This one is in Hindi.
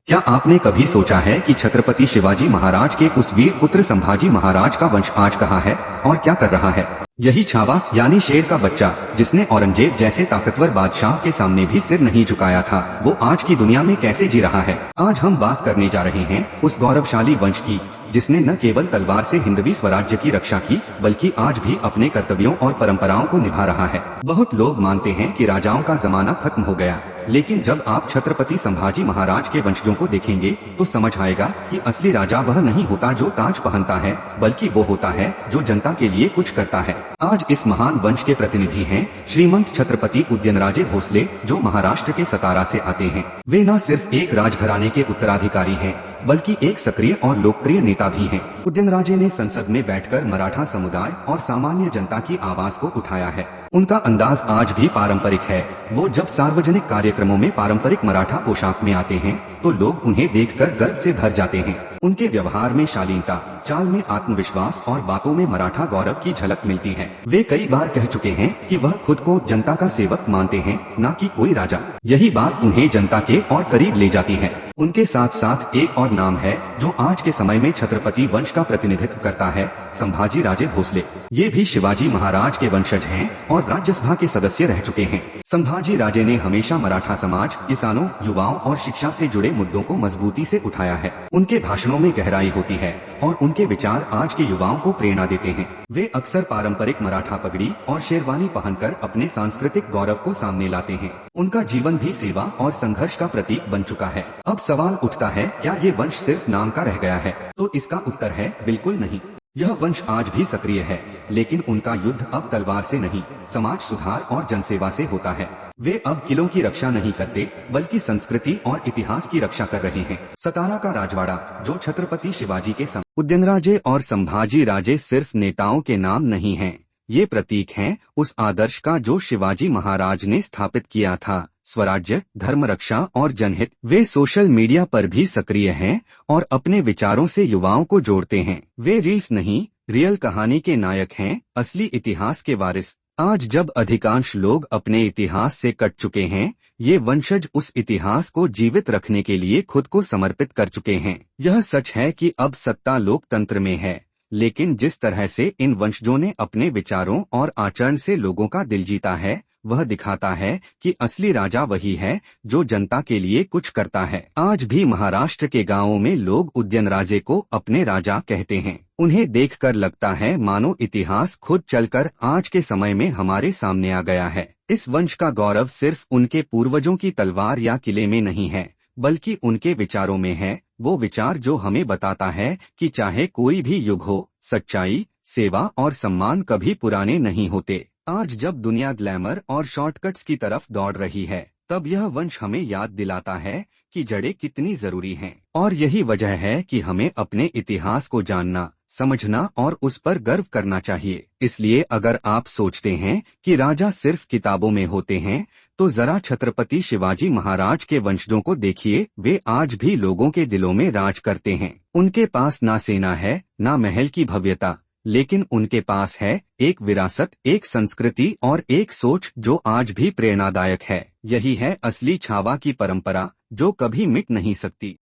क्या आपने कभी सोचा है कि छत्रपति शिवाजी महाराज के उस वीर पुत्र संभाजी महाराज का वंश आज कहाँ है और क्या कर रहा है? यही छावा यानी शेर का बच्चा, जिसने औरंगजेब जैसे ताकतवर बादशाह के सामने भी सिर नहीं झुकाया था, वो आज की दुनिया में कैसे जी रहा है? आज हम बात करने जा रहे हैं उस गौरवशाली वंश की, जिसने न केवल तलवार से हिंदवी स्वराज्य की रक्षा की, बल्कि आज भी अपने कर्तव्यों और परंपराओं को निभा रहा है। बहुत लोग मानते हैं कि राजाओं का जमाना खत्म हो गया, लेकिन जब आप छत्रपति संभाजी महाराज के वंशजों को देखेंगे तो समझ आएगा कि असली राजा वह नहीं होता जो ताज पहनता है, बल्कि वो होता है जो जनता के लिए कुछ करता है। आज इस महान वंश के प्रतिनिधि हैं श्रीमंत छत्रपति उदयनराजे भोसले, जो महाराष्ट्र के सतारा से आते हैं। वे न सिर्फ एक राजघराने के उत्तराधिकारी हैं, बल्कि एक सक्रिय और लोकप्रिय नेता भी हैं। उदयनराजे ने संसद में बैठकर मराठा समुदाय और सामान्य जनता की आवाज को उठाया है। उनका अंदाज आज भी पारंपरिक है। वो जब सार्वजनिक कार्यक्रमों में पारंपरिक मराठा पोशाक में आते हैं तो लोग उन्हें देखकर गर्व से भर जाते हैं। उनके व्यवहार में शालीनता, चाल में आत्मविश्वास और बातों में मराठा गौरव की झलक मिलती है। वे कई बार कह चुके हैं कि वह खुद को जनता का सेवक मानते हैं, न कि कोई राजा। यही बात उन्हें जनता के और करीब ले जाती है। उनके साथ साथ एक और नाम है जो आज के समय में छत्रपति वंश का प्रतिनिधित्व करता है, संभाजी राजे भोसले। ये भी शिवाजी महाराज के वंशज हैं और राज्यसभा के सदस्य रह चुके हैं। संभाजी राजे ने हमेशा मराठा समाज, किसानों, युवाओं और शिक्षा से जुड़े मुद्दों को मजबूती से उठाया है। उनके भाषणों में गहराई होती है और उनके विचार आज के युवाओं को प्रेरणा देते हैं। वे अक्सर पारंपरिक मराठा पगड़ी और शेरवानी पहनकर अपने सांस्कृतिक गौरव को सामने लाते हैं। उनका जीवन भी सेवा और संघर्ष का प्रतीक बन चुका है। अब सवाल उठता है, क्या ये वंश सिर्फ नाम का रह गया है? तो इसका उत्तर है बिल्कुल नहीं। यह वंश आज भी सक्रिय है, लेकिन उनका युद्ध अब तलवार से नहीं, समाज सुधार और जनसेवा से होता है। वे अब किलों की रक्षा नहीं करते, बल्कि संस्कृति और इतिहास की रक्षा कर रहे हैं। सतारा का राजवाड़ा, जो छत्रपति शिवाजी के उदयनराजे और संभाजी राजे सिर्फ नेताओं के नाम नहीं हैं, ये प्रतीक हैं उस आदर्श का जो शिवाजी महाराज ने स्थापित किया था, स्वराज्य, धर्म रक्षा और जनहित। वे सोशल मीडिया पर भी सक्रिय हैं और अपने विचारों से युवाओं को जोड़ते हैं। वे रील्स नहीं, रियल कहानी के नायक हैं, असली इतिहास के वारिस। आज जब अधिकांश लोग अपने इतिहास से कट चुके हैं, ये वंशज उस इतिहास को जीवित रखने के लिए खुद को समर्पित कर चुके हैं। यह सच है कि अब सत्ता लोकतंत्र में है, लेकिन जिस तरह से इन वंशजों ने अपने विचारों और आचरण से लोगों का दिल जीता है, वह दिखाता है कि असली राजा वही है जो जनता के लिए कुछ करता है। आज भी महाराष्ट्र के गांवों में लोग उदयनराजे को अपने राजा कहते हैं। उन्हें देखकर लगता है मानो इतिहास खुद चलकर आज के समय में हमारे सामने आ गया है। इस वंश का गौरव सिर्फ उनके पूर्वजों की तलवार या किले में नहीं है, बल्कि उनके विचारों में है। वो विचार जो हमें बताता है कि चाहे कोई भी युग हो, सच्चाई, सेवा और सम्मान कभी पुराने नहीं होते। आज जब दुनिया ग्लैमर और शॉर्टकट्स की तरफ दौड़ रही है, तब यह वंश हमें याद दिलाता है कि जड़ें कितनी जरूरी हैं। और यही वजह है कि हमें अपने इतिहास को जानना, समझना और उस पर गर्व करना चाहिए। इसलिए अगर आप सोचते हैं कि राजा सिर्फ किताबों में होते हैं, तो जरा छत्रपति शिवाजी महाराज के वंशजों को देखिए। वे आज भी लोगों के दिलों में राज करते हैं। उनके पास ना सेना है, ना महल की भव्यता, लेकिन उनके पास है एक विरासत, एक संस्कृति और एक सोच जो आज भी प्रेरणादायक है। यही है असली छावा की परंपरा, जो कभी मिट नहीं सकती।